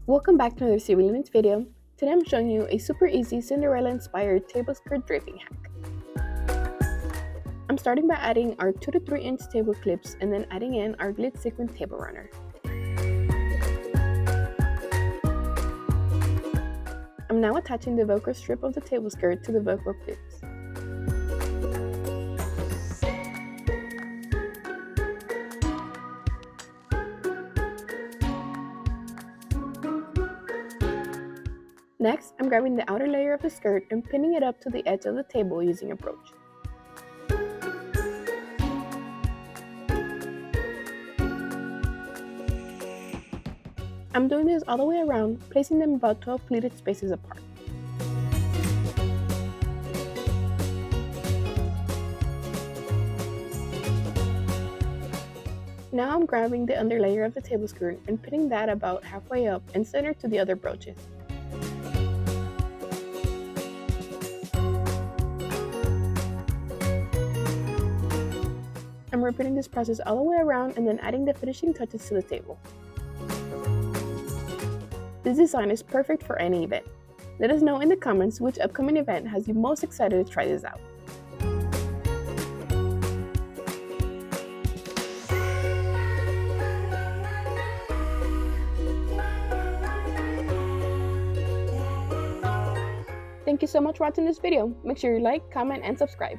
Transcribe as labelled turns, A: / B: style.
A: Welcome back to another Luminous video. Today I'm showing you a super easy Cinderella inspired table skirt draping hack. I'm starting by adding our 2 to 3 inch table clips and then adding in our glit sequin table runner. I'm now attaching the Velcro strip of the table skirt to the Velcro clips. Next, I'm grabbing the outer layer of the skirt and pinning it up to the edge of the table using a brooch. I'm doing this all the way around, placing them about 12 pleated spaces apart. Now I'm grabbing the underlayer of the table skirt and pinning that about halfway up and centered to the other brooches. I'm repeating this process all the way around and then adding the finishing touches to the table. This design is perfect for any event. Let us know in the comments which upcoming event has you most excited to try this out. Thank you so much for watching this video. Make sure you like, comment, and subscribe.